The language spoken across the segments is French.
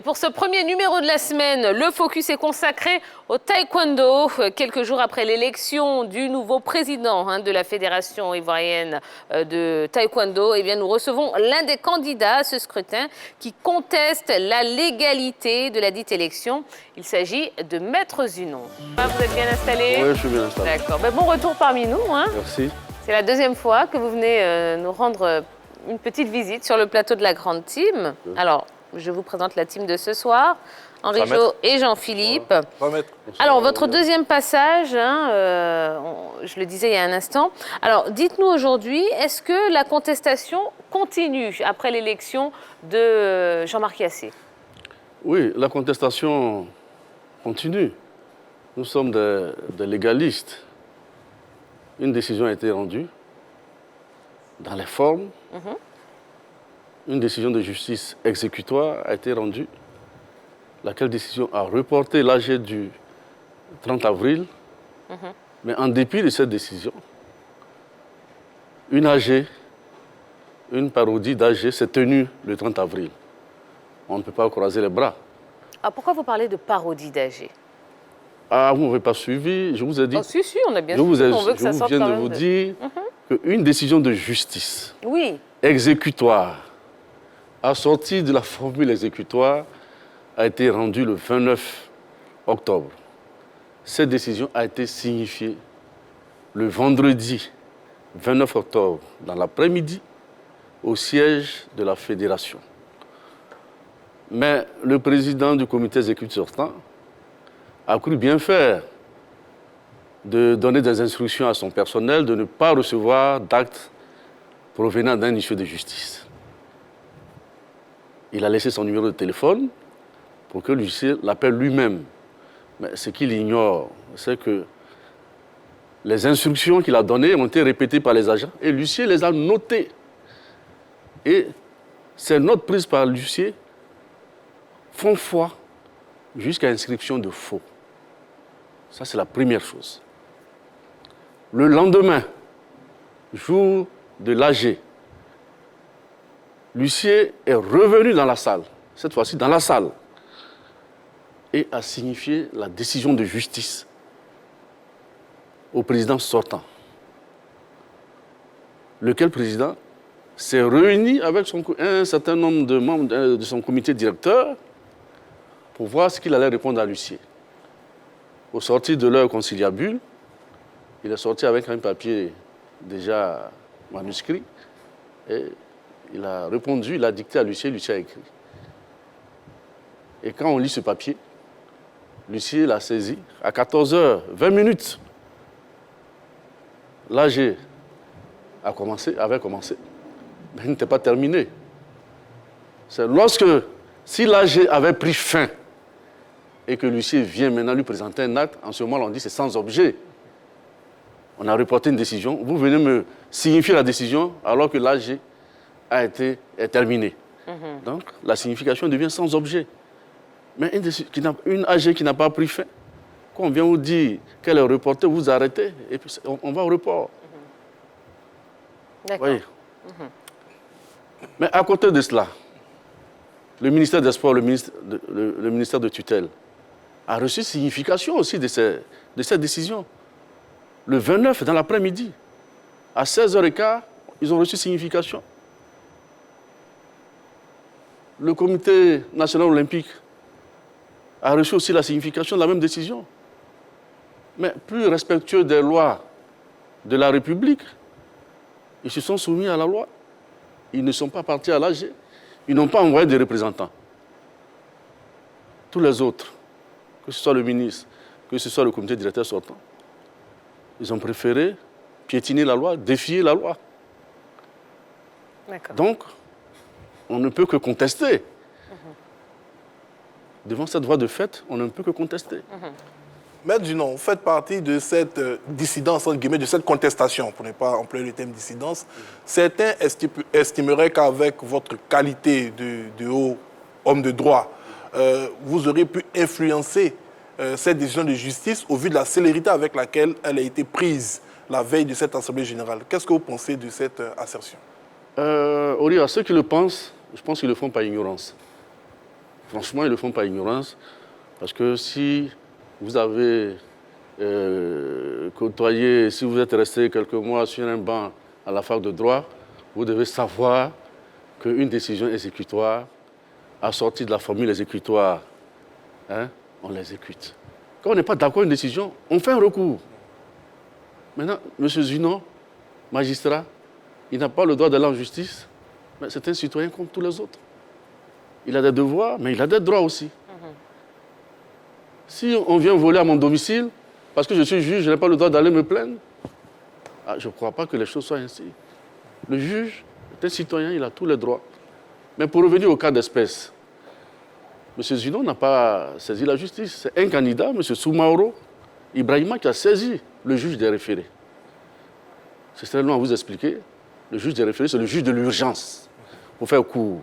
pour ce premier numéro de la semaine, le focus est consacré au taekwondo. Quelques jours après l'élection du nouveau président de la Fédération ivoirienne de taekwondo, eh bien, nous recevons l'un des candidats à ce scrutin qui conteste la légalité de la dite élection. Il s'agit de Maître Zunon. Vous êtes bien installé? Oui, je suis bien installé. D'accord. Bon retour parmi nous. Merci. C'est la deuxième fois que vous venez nous rendre une petite visite sur le plateau de la grande team. Alors, je vous présente la team de ce soir, Henri-Jo et Jean-Philippe. Alors, votre deuxième passage, je le disais il y a un instant. Alors, dites-nous aujourd'hui, est-ce que la contestation continue après l'élection de Jean-Marc Yassé? Oui, la contestation continue. Nous sommes des légalistes. Une décision a été rendue dans les formes. Une décision de justice exécutoire a été rendue, laquelle décision a reporté l'AG du 30 avril. Mais en dépit de cette décision, une AG, une parodie d'AG s'est tenue le 30 avril. On ne peut pas croiser les bras. Ah, pourquoi vous parlez de parodie d'AG? Ah, vous n'avez pas suivi, je vous ai dit. Oh, si, on a bien suivi, on veut que ça sorte je viens quand de même vous dire qu'une décision de justice exécutoire, assortie de la formule exécutoire, a été rendue le 29 octobre. Cette décision a été signifiée le vendredi 29 octobre, dans l'après-midi, au siège de la Fédération. Mais le président du comité exécutif sortant a cru bien faire de donner des instructions à son personnel de ne pas recevoir d'actes provenant d'un huissier de justice. Il a laissé son numéro de téléphone pour que l'huissier l'appelle lui-même. Mais ce qu'il ignore, c'est que les instructions qu'il a données ont été répétées par les agents et l'huissier les a notées. Et ces notes prises par l'huissier font foi jusqu'à inscription de faux. Ça, c'est la première chose. Le lendemain, jour de l'AG, l'huissier est revenu dans la salle, cette fois-ci dans la salle, et a signifié la décision de justice au président sortant. Lequel président s'est réuni avec un certain nombre de membres de son comité directeur pour voir ce qu'il allait répondre à l'huissier. Au sortir de leur conciliabule, il est sorti avec un papier déjà manuscrit et il a répondu, il a dicté à l'huissier, l'huissier a écrit. Et quand on lit ce papier, l'huissier l'a saisi à 14h20. L'AG avait commencé, mais il n'était pas terminé. C'est si l'AG avait pris fin et que l'huissier vient maintenant lui présenter un acte, en ce moment on dit c'est sans objet. On a reporté une décision, vous venez me signifier la décision alors que l'AG est terminé. Donc la signification devient sans objet. Mais une AG qui n'a pas pris fin, quand on vient vous dire qu'elle est reportée, vous arrêtez et puis on va au report. D'accord. Oui. Mais à côté de cela, le ministère des Sports, le ministère de tutelle, a reçu signification aussi de cette décision. Le 29, dans l'après-midi, à 16h15, ils ont reçu signification. Le comité national olympique a reçu aussi la signification de la même décision. Mais plus respectueux des lois de la République, ils se sont soumis à la loi. Ils ne sont pas partis à l'AG. Ils n'ont pas envoyé des représentants. Tous les autres, que ce soit le ministre, que ce soit le comité directeur sortant, ils ont préféré piétiner la loi, défier la loi. Donc, on ne peut que contester. Devant cette voie de fait, on ne peut que contester. Maître Zunon, vous faites partie de cette dissidence, entre guillemets, de cette contestation, pour ne pas employer le terme dissidence. Certains estimeraient qu'avec votre qualité de haut homme de droit, vous auriez pu influencer cette décision de justice au vu de la célérité avec laquelle elle a été prise la veille de cette Assemblée générale. Qu'est-ce que vous pensez de cette assertion? Auria, ceux qui le pensent, je pense qu'ils le font par ignorance. Franchement, ils ne le font par ignorance. Parce que si vous avez côtoyé, si vous êtes resté quelques mois sur un banc à la fac de droit, vous devez savoir qu'une décision exécutoire, assortie de la formule exécutoire, hein, on l'exécute. Quand on n'est pas d'accord avec une décision, on fait un recours. Maintenant, M. Zunon, magistrat, il n'a pas le droit d'aller en justice, mais c'est un citoyen comme tous les autres. Il a des devoirs, mais il a des droits aussi. Si on vient voler à mon domicile, parce que je suis juge, je n'ai pas le droit d'aller me plaindre, je ne crois pas que les choses soient ainsi. Le juge est un citoyen, il a tous les droits. Mais pour revenir au cas d'espèce, M. Zunon n'a pas saisi la justice. C'est un candidat, M. Soumaoro Ibrahima, qui a saisi le juge des référés. C'est très long à vous expliquer. Le juge des référés, c'est le juge de l'urgence, pour faire court.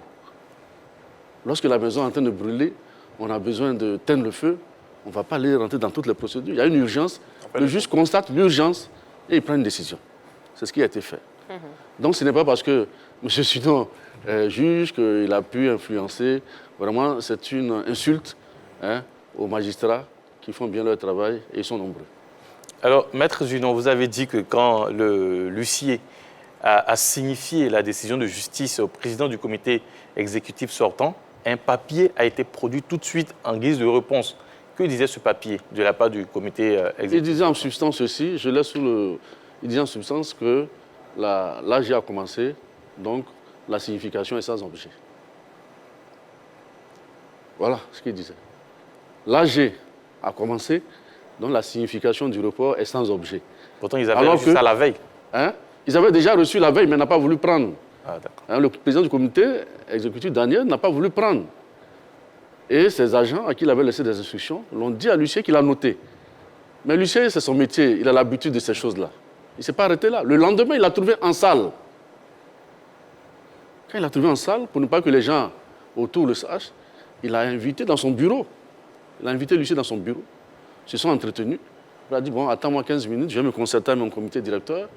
Lorsque la maison est en train de brûler, on a besoin de teindre le feu, on ne va pas aller rentrer dans toutes les procédures. Il y a une urgence, le juge constate l'urgence et il prend une décision. C'est ce qui a été fait. Donc ce n'est pas parce que M. Zunon juge qu'il a pu influencer. Vraiment, c'est une insulte aux magistrats qui font bien leur travail et ils sont nombreux. Alors, Maître Zunon, vous avez dit que quand l'huissier a signifié la décision de justice au président du comité exécutif sortant, un papier a été produit tout de suite en guise de réponse. Que disait ce papier de la part du comité exécutif? Il disait en substance ceci, je laisse sous le... Il disait en substance que l'AG a commencé, donc la signification est sans objet. Voilà ce qu'il disait. L'AG a commencé, donc la signification du report est sans objet. Pourtant, ils avaient reçu ça la veille. Ils avaient déjà reçu la veille, mais n'ont pas voulu prendre. Ah, d'accord. Le président du comité exécutif, Daniel, n'a pas voulu prendre. Et ses agents, à qui il avait laissé des instructions, l'ont dit à l'huissier qu'il a noté. Mais l'huissier, c'est son métier, il a l'habitude de ces choses-là. Il ne s'est pas arrêté là. Le lendemain, il l'a trouvé en salle. Quand il l'a trouvé en salle, pour ne pas que les gens autour le sachent, il l'a invité dans son bureau. Il a invité l'huissier dans son bureau. Ils se sont entretenus. Il a dit, bon, attends-moi 15 minutes, je vais me concerter avec mon comité directeur.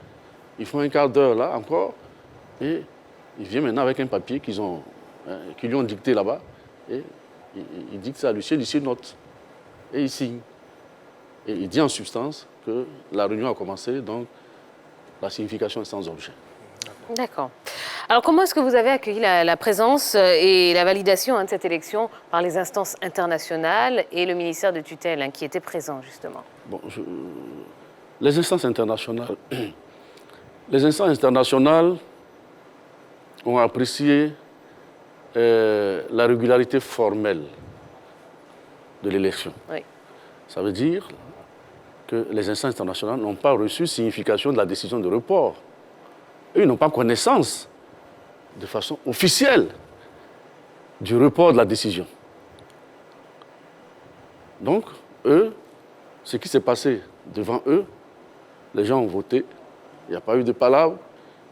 Ils font un quart d'heure là encore. Et il vient maintenant avec un papier qu'ils lui ont dicté là-bas. Et il dicte ça à l'huissier, l'huissier note. Et il signe. Et il dit en substance que la réunion a commencé, donc la signification est sans objet. D'accord. Alors comment est-ce que vous avez accueilli la présence et la validation de cette élection par les instances internationales et le ministère de tutelle qui était présent justement? Bon, les instances internationales ont apprécié la régularité formelle de l'élection. Oui. Ça veut dire que les instances internationales n'ont pas reçu signification de la décision de report. Eux, ils n'ont pas connaissance de façon officielle du report de la décision. Donc, eux, ce qui s'est passé devant eux, les gens ont voté, il n'y a pas eu de palabre,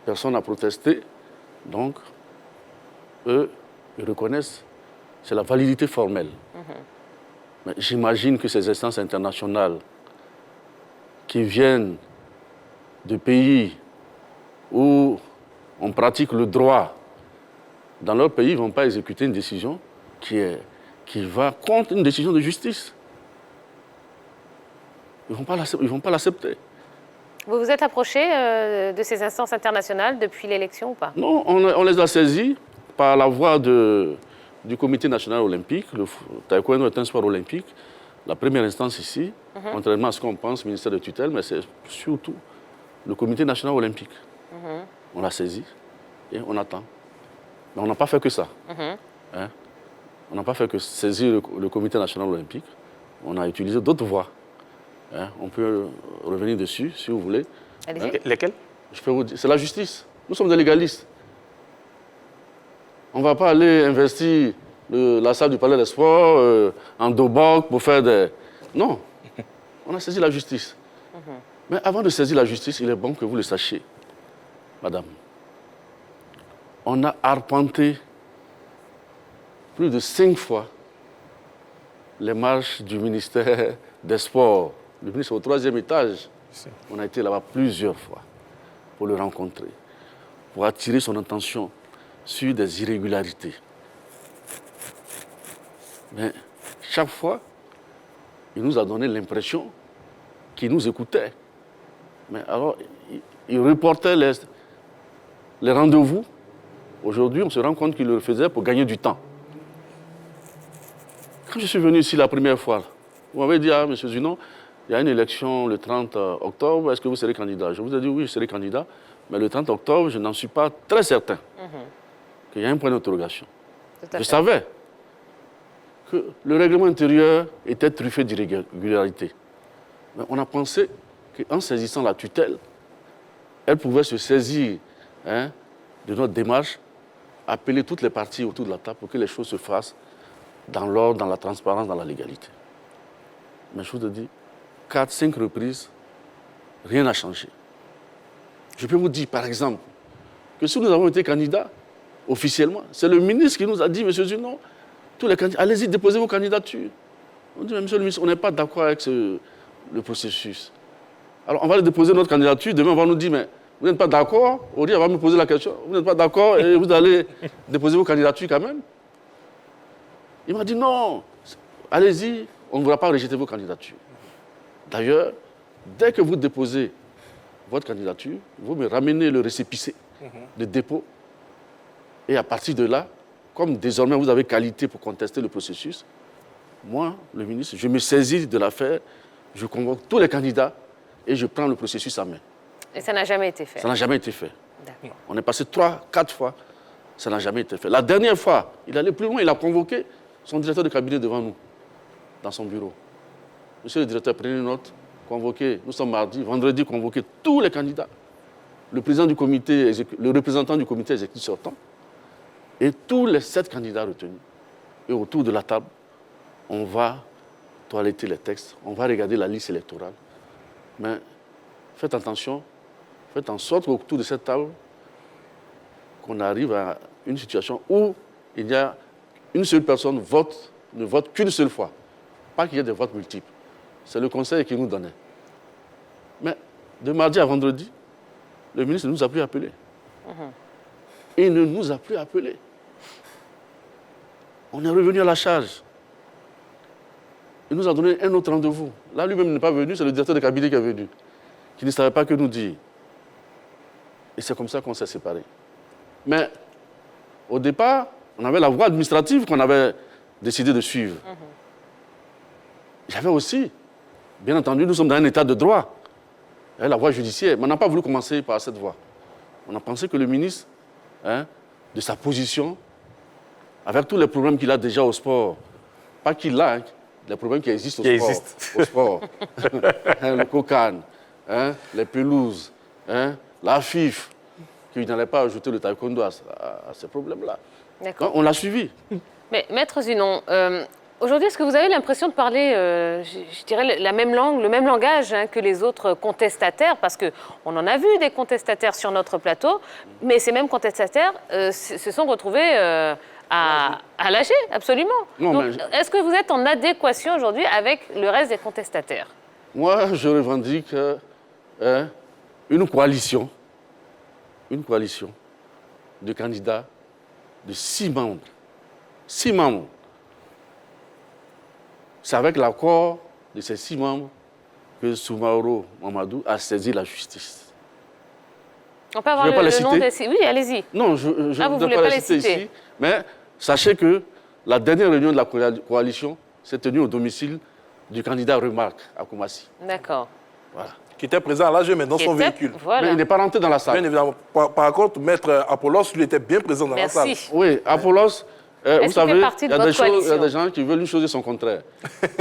personne n'a protesté. Donc, eux, ils reconnaissent, c'est la validité formelle. Mais j'imagine que ces instances internationales qui viennent de pays où on pratique le droit, dans leur pays, ils ne vont pas exécuter une décision qui va contre une décision de justice. Ils ne vont pas l'accepter. Vous vous êtes approché de ces instances internationales depuis l'élection ou pas? Non, on les a saisis par la voie du Comité national olympique. Le taekwondo est un sport olympique. La première instance ici, contrairement à ce qu'on pense, ministère de tutelle, mais c'est surtout le Comité national olympique. On l'a saisi et on attend. Mais on n'a pas fait que ça. On n'a pas fait que saisir le Comité national olympique. On a utilisé d'autres voies. On peut revenir dessus, si vous voulez. Lesquelles? Je peux vous dire, c'est la justice. Nous sommes des légalistes. On ne va pas aller investir la salle du Palais des Sports en Dobok pour faire des... Non. On a saisi la justice. Mais avant de saisir la justice, il est bon que vous le sachiez, madame. On a arpenté plus de 5 fois les marches du ministère des Sports. Le ministre est au 3e étage. On a été là-bas plusieurs fois pour le rencontrer, pour attirer son attention sur des irrégularités. Mais chaque fois, il nous a donné l'impression qu'il nous écoutait. Mais alors, il reportait les rendez-vous. Aujourd'hui, on se rend compte qu'il le faisait pour gagner du temps. Quand je suis venu ici la première fois, vous m'avez dit, M. Zunon, il y a une élection le 30 octobre, est-ce que vous serez candidat? Je vous ai dit oui, je serai candidat, mais le 30 octobre, je n'en suis pas très certain qu'il y a un point d'interrogation. Je savais que le règlement intérieur était truffé d'irrégularités. Mais on a pensé qu'en saisissant la tutelle, elle pouvait se saisir de notre démarche, appeler toutes les parties autour de la table pour que les choses se fassent dans l'ordre, dans la transparence, dans la légalité. Mais je vous ai dit, 4-5 reprises, rien n'a changé. Je peux vous dire, par exemple, que si nous avons été candidats, officiellement, c'est le ministre qui nous a dit, M. Zunon, tous les candidats, allez-y, déposez vos candidatures. On dit, mais monsieur le ministre, on n'est pas d'accord avec le processus. Alors, on va déposer notre candidature, demain, on va nous dire, mais vous n'êtes pas d'accord? On va me poser la question, vous n'êtes pas d'accord et vous allez déposer vos candidatures quand même? Il m'a dit, non, allez-y, on ne voudra pas rejeter vos candidatures. D'ailleurs, dès que vous déposez votre candidature, vous me ramenez le récépissé de dépôt. Et à partir de là, comme désormais vous avez qualité pour contester le processus, moi, le ministre, je me saisis de l'affaire, je convoque tous les candidats et je prends le processus en main. Et ça n'a jamais été fait? Ça n'a jamais été fait. On est passé 3-4 fois, ça n'a jamais été fait. La dernière fois, il allait plus loin, il a convoqué son directeur de cabinet devant nous, dans son bureau. Monsieur le directeur, prenez une note, convoquez, nous sommes mardi, vendredi, convoquez tous les candidats, le représentant du comité exécutif sortant, et tous les 7 candidats retenus. Et autour de la table, on va toiletter les textes, on va regarder la liste électorale. Mais faites attention, faites en sorte qu'autour de cette table, qu'on arrive à une situation où il y a une seule personne ne vote qu'une seule fois. Pas qu'il y ait des votes multiples. C'est le conseil qui nous donnait. Mais de mardi à vendredi, le ministre ne nous a plus appelés. Il ne nous a plus appelés. On est revenu à la charge. Il nous a donné un autre rendez-vous. Là, lui-même n'est pas venu, c'est le directeur de cabinet qui est venu, qui ne savait pas que nous dire. Et c'est comme ça qu'on s'est séparés. Mais au départ, on avait la voie administrative qu'on avait décidé de suivre. Il y avait aussi, bien entendu, nous sommes dans un état de droit. Il y avait la voie judiciaire, mais on n'a pas voulu commencer par cette voie. On a pensé que le ministre, de sa position, avec tous les problèmes qu'il a déjà au sport, pas qu'il a, les problèmes qui existent au sport, le cocan, les pelouses, la FIF, qu'il n'allait pas ajouter le taekwondo à ces problèmes-là. On l'a suivi. Mais Maître Zunon, aujourd'hui, est-ce que vous avez l'impression de parler, je dirais, la même langue, le même langage que les autres contestataires? Parce qu'on en a vu des contestataires sur notre plateau, mais ces mêmes contestataires se sont retrouvés à lâcher, absolument. Est-ce que vous êtes en adéquation aujourd'hui avec le reste des contestataires? Moi, je revendique une coalition de candidats de 6 membres. 6 membres. C'est avec l'accord de ces 6 membres que Soumaoro Mamadou a saisi la justice. On peut avoir le nom des 6? Oui, allez-y. Non, je ne voulais pas les citer ici. Mais sachez que la dernière réunion de la coalition s'est tenue au domicile du candidat Remarque à Koumassi. D'accord. Voilà. Qui était présent à l'âge, mais dans son véhicule. Voilà. Mais il n'est pas rentré dans la salle. Bien évidemment. Par contre, Maître Apollos, lui, était bien présent dans la salle. Oui, Apollos, vous savez, il y a des gens qui veulent une chose et son contraire.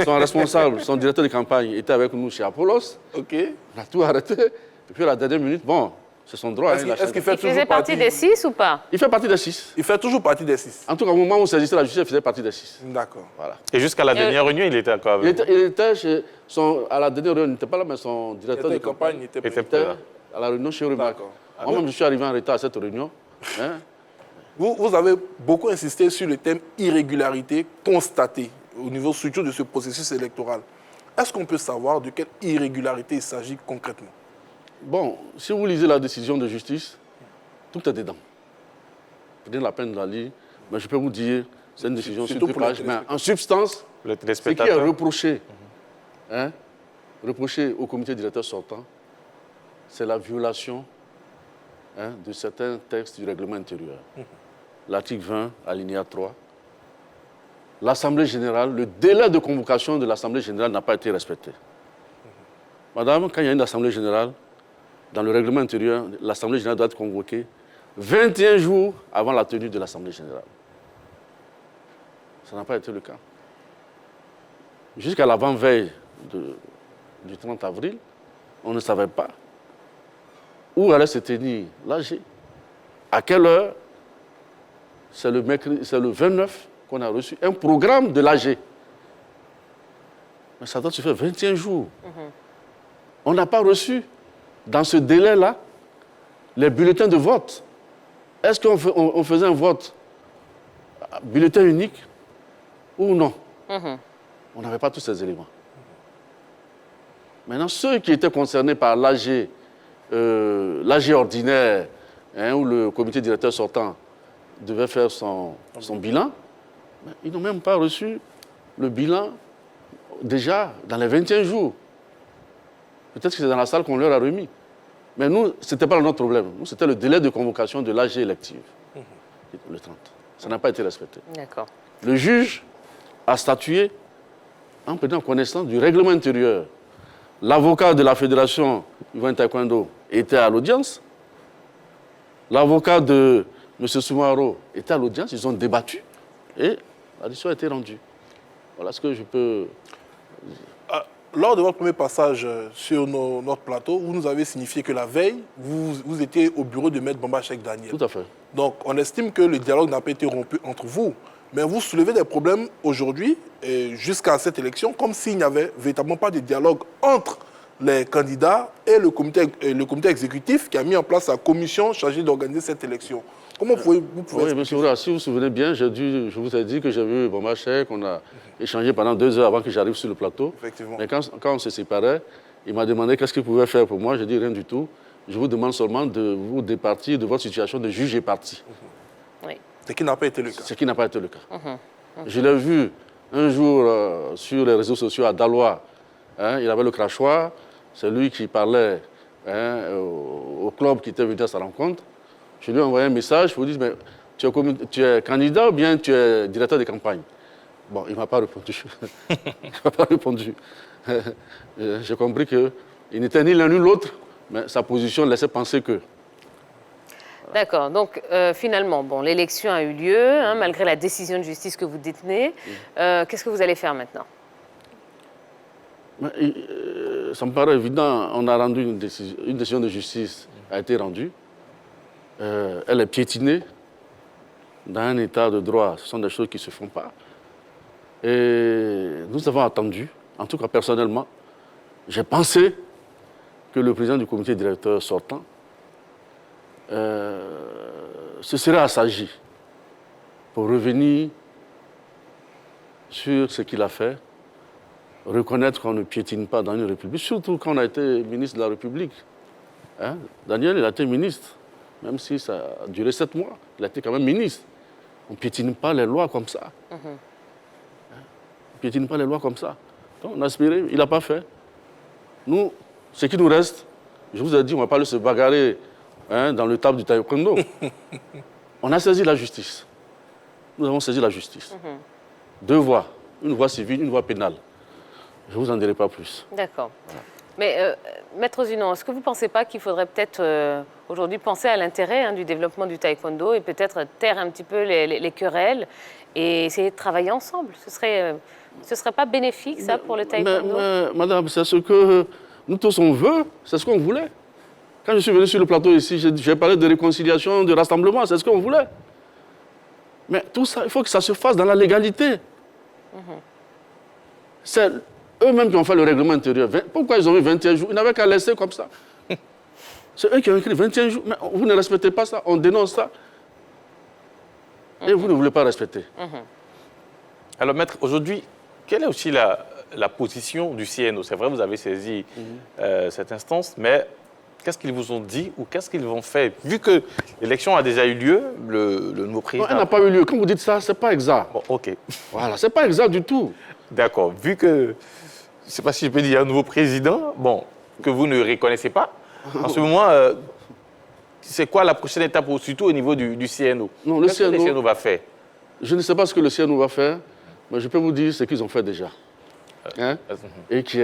Son responsable, son directeur de campagne était avec nous chez Apollos. OK. On a tout arrêté. Et puis à la dernière minute, bon, c'est son droit. Est-ce qu'il faisait partie des 6 ou pas? Il fait partie des 6. Il fait toujours partie des 6. En tout cas, au moment où on saisissait la justice, il faisait partie des 6. D'accord. Voilà. Et jusqu'à la dernière réunion, il était encore avec vous? Il était chez à la dernière réunion, il n'était pas là, mais son directeur de campagne était présent à la réunion chez Remarque. Moi-même, je suis arrivé en retard à cette réunion. Vous avez beaucoup insisté sur le thème irrégularité constatée au niveau surtout de ce processus électoral. Est-ce qu'on peut savoir de quelle irrégularité il s'agit concrètement? Bon, si vous lisez la décision de justice, tout est dedans. Prenez la peine de la lire, mais je peux vous dire C'est une décision sur 2 pages, mais en substance, ce qui est reproché, reproché au comité directeur sortant, c'est la violation de certains textes du règlement intérieur. L'article 20, alinéa 3. L'Assemblée générale, le délai de convocation de l'Assemblée générale n'a pas été respecté. Madame, quand il y a une Assemblée générale, dans le règlement intérieur, l'Assemblée générale doit être convoquée 21 jours avant la tenue de l'Assemblée générale. Ça n'a pas été le cas. Jusqu'à l'avant-veille du 30 avril, on ne savait pas où allait se tenir l'AG. À quelle heure? C'est le 29 qu'on a reçu un programme de l'AG. Mais ça doit se faire 21 jours. On n'a pas reçu, dans ce délai-là, les bulletins de vote. Est-ce qu'on faisait un vote bulletin unique ou non? On n'avait pas tous ces éléments. Maintenant, ceux qui étaient concernés par l'AG, l'AG ordinaire, où le comité directeur sortant devait faire son bilan, mais ils n'ont même pas reçu le bilan déjà dans les 21 jours. Peut-être que c'est dans la salle qu'on leur a remis. Mais nous, ce n'était pas notre problème. Nous, c'était le délai de convocation de l'AG élective, le 30. Ça n'a pas été respecté. D'accord. Le juge a statué en prenant connaissance du règlement intérieur. L'avocat de la Fédération Yvan Taekwondo était à l'audience. L'avocat de M. Soumaro était à l'audience. Ils ont débattu et la décision a été rendue. Voilà ce que je peux... Lors de votre premier passage sur notre plateau, vous nous avez signifié que la veille, vous étiez au bureau de Maître Bamba Cheikh Daniel. Tout à fait. Donc, on estime que le dialogue n'a pas été rompu entre vous. Mais vous soulevez des problèmes aujourd'hui, jusqu'à cette élection, comme s'il n'y avait véritablement pas de dialogue entre les candidats et le comité exécutif qui a mis en place la commission chargée d'organiser cette élection. Comment vous pouvez Oui, monsieur Oura, si vous vous souvenez bien, je vous ai dit que j'ai vu Bamba Cheikh, on a échangé pendant 2 heures avant que j'arrive sur le plateau. Effectivement. Mais quand on se séparait, il m'a demandé qu'est-ce qu'il pouvait faire pour moi. J'ai dit rien du tout. Je vous demande seulement de vous départir de votre situation de juge et parti. Oui. Ce qui n'a pas été le cas. Ce qui n'a pas été le cas. Je l'ai vu un jour sur les réseaux sociaux à Daloa. Il avait le crachoir. C'est lui qui parlait au club qui était venu à sa rencontre. Je lui ai envoyé un message pour lui dire, mais tu es candidat ou bien tu es directeur de campagne? Bon, il ne m'a pas répondu. Il ne m'a pas répondu. J'ai compris qu'il n'était ni l'un ni l'autre, mais sa position laissait penser que... D'accord. Donc, finalement, bon, l'élection a eu lieu, malgré la décision de justice que vous détenez. Qu'est-ce que vous allez faire maintenant? Ça me paraît évident. On a rendu une décision de justice a été rendue. Elle est piétinée dans un état de droit. Ce sont des choses qui ne se font pas. Et nous avons attendu, en tout cas personnellement, j'ai pensé que le président du comité directeur sortant se serait assagi pour revenir sur ce qu'il a fait, reconnaître qu'on ne piétine pas dans une république, surtout quand on a été ministre de la République. Daniel, il a été ministre. Même si ça a duré 7 mois, il a été quand même ministre. On ne piétine pas les lois comme ça. On ne piétine pas les lois comme ça. Donc on a aspiré, il n'a pas fait. Nous, ce qui nous reste, je vous ai dit, on ne va pas se bagarrer dans le table du taekwondo. On a saisi la justice. Nous avons saisi la justice. 2 voies, une voie civile, une voie pénale. Je ne vous en dirai pas plus. D'accord. Voilà. Mais, Maître Zunon, est-ce que vous ne pensez pas qu'il faudrait peut-être aujourd'hui penser à l'intérêt du développement du taekwondo et peut-être taire un petit peu les querelles et essayer de travailler ensemble? Ce serait pas bénéfique, ça, pour le taekwondo? mais, madame, c'est ce que nous tous on veut, c'est ce qu'on voulait. Quand je suis venu sur le plateau ici, j'ai parlé de réconciliation, de rassemblement, c'est ce qu'on voulait. Mais tout ça, il faut que ça se fasse dans la légalité. C'est eux-mêmes qui ont fait le règlement intérieur. Pourquoi ils ont mis 21 jours? Ils n'avaient qu'à laisser comme ça. C'est eux qui ont écrit 21 jours. Mais vous ne respectez pas ça, on dénonce ça. Et vous ne voulez pas respecter. Alors, Maître, aujourd'hui, quelle est aussi la position du CNO? C'est vrai, vous avez saisi cette instance, mais qu'est-ce qu'ils vous ont dit ou qu'est-ce qu'ils vont faire? Vu que l'élection a déjà eu lieu, le nouveau président... Non, elle n'a pas eu lieu. Quand vous dites ça, ce n'est pas exact. Bon, OK. Voilà, ce n'est pas exact du tout. D'accord. Vu que, je ne sais pas si je peux dire, un nouveau président, bon, que vous ne reconnaissez pas, en ce moment, c'est quoi la prochaine étape, surtout au niveau du CNO? Non, le CNO, que le CNO va faire? Je ne sais pas ce que le CNO va faire, mais je peux vous dire ce qu'ils ont fait déjà. Et qui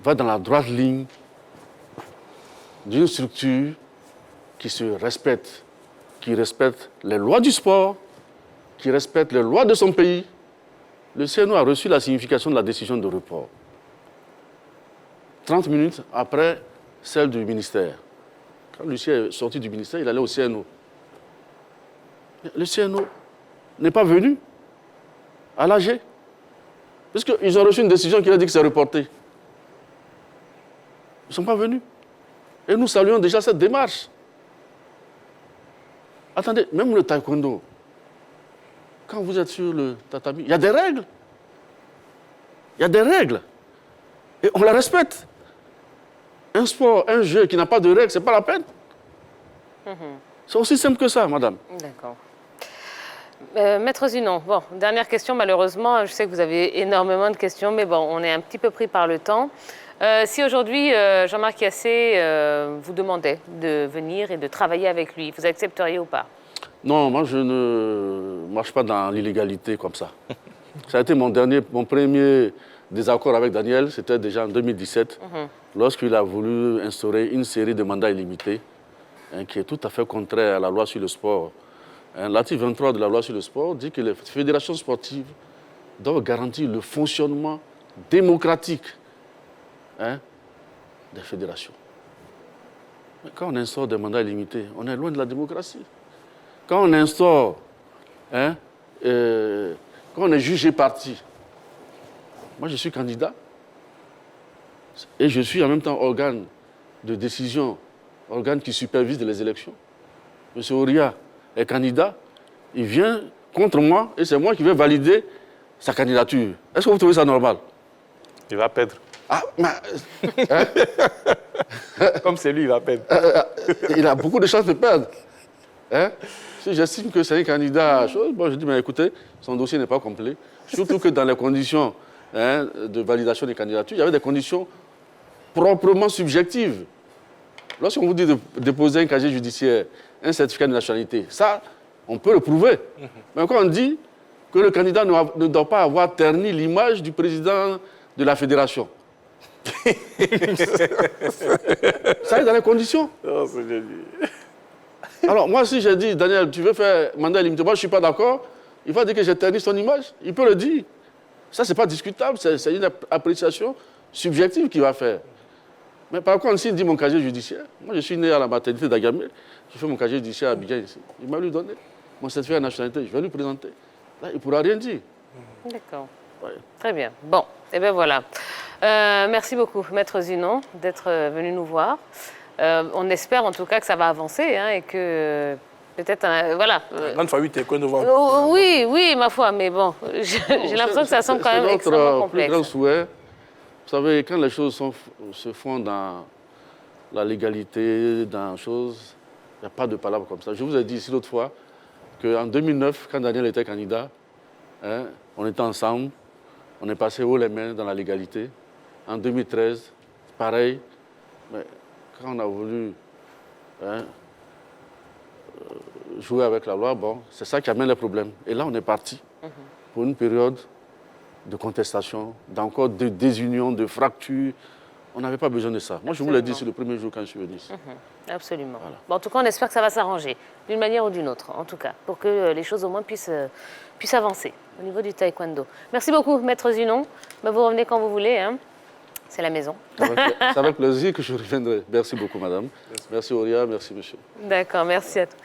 va dans la droite ligne d'une structure qui se respecte, qui respecte les lois du sport, qui respecte les lois de son pays. Le CNO a reçu la signification de la décision de report. 30 minutes après celle du ministère. Quand Lucien est sorti du ministère, il allait au CNO. Le CNO n'est pas venu à l'AG. Parce qu'ils ont reçu une décision qui a dit que c'est reporté. Ils ne sont pas venus. Et nous saluons déjà cette démarche. Attendez, même le taekwondo, quand vous êtes sur le tatami, il y a des règles. Il y a des règles. Et on les respecte. Un sport, un jeu qui n'a pas de règles, ce n'est pas la peine. C'est aussi simple que ça, madame. D'accord. Maître Zunon, bon, dernière question, malheureusement, je sais que vous avez énormément de questions, mais bon, on est un petit peu pris par le temps. Si aujourd'hui, Jean-Marc Yassé vous demandait de venir et de travailler avec lui, vous accepteriez ou pas? Non, moi je ne marche pas dans l'illégalité comme ça. Ça a été mon premier désaccord avec Daniel, c'était déjà en 2017, lorsqu'il a voulu instaurer une série de mandats illimités, qui est tout à fait contraire à la loi sur le sport. L'article 23 de la loi sur le sport dit que les fédérations sportives doivent garantir le fonctionnement démocratique des fédérations. Mais quand on instaure des mandats illimités, on est loin de la démocratie. Quand on instaure, quand on est jugé parti, moi je suis candidat et je suis en même temps organe de décision, organe qui supervise les élections. M. Oria est candidat, il vient contre moi et c'est moi qui vais valider sa candidature. Est-ce que vous trouvez ça normal? Il va perdre. Ah, mais, Comme c'est lui, il va perdre. Il a beaucoup de chances de perdre. Si j'estime que c'est un candidat à chose, bon, je dis, mais écoutez, son dossier n'est pas complet. Surtout que dans les conditions de validation des candidatures, il y avait des conditions proprement subjectives. Lorsqu'on vous dit de déposer un casier judiciaire, un certificat de nationalité, ça, on peut le prouver. Mais quand on dit que le candidat ne doit pas avoir terni l'image du président de la fédération, ça est dans les conditions. Oh, c'est génial. Alors, moi, si j'ai dit, Daniel, tu veux faire mandat illimité, moi, je ne suis pas d'accord, il va dire que j'ai terni son image. Il peut le dire. Ça, ce n'est pas discutable, c'est une appréciation subjective qu'il va faire. Mais par contre, s'il dit mon casier judiciaire, moi, je suis né à la maternité d'Agamé, je fais mon casier judiciaire à Abidjan ici. Il m'a lui donné mon certificat de nationalité, je vais lui présenter. Là, il ne pourra rien dire. D'accord. Ouais. Très bien. Bon, et bien voilà. Merci beaucoup, Maître Zunon, d'être venu nous voir. On espère en tout cas que ça va avancer et que peut-être, voilà. Grande famille taekwondo va. Oui, ma foi, mais bon, j'ai l'impression que ça semble quand même extrêmement complexe. C'est notre plus grand souhait. Vous savez, quand les choses se font dans la légalité, dans les choses, il n'y a pas de palabres comme ça. Je vous ai dit ici l'autre fois qu'en 2009, quand Daniel était candidat, on était ensemble, on est passé haut les mains dans la légalité. En 2013, pareil. Mais quand on a voulu jouer avec la loi, bon, c'est ça qui amène les problèmes. Et là, on est parti pour une période de contestation, d'encore de désunion, de fracture. On n'avait pas besoin de ça. Moi, je vous l'ai dit, c'est le premier jour quand je suis venu ici. Absolument. Voilà. Bon, en tout cas, on espère que ça va s'arranger, d'une manière ou d'une autre, en tout cas, pour que les choses au moins puissent avancer au niveau du taekwondo. Merci beaucoup, Maître Zunon. Vous revenez quand vous voulez, c'est la maison. C'est avec plaisir que je reviendrai. Merci beaucoup, madame. Merci Auria, merci monsieur. D'accord, merci à tous.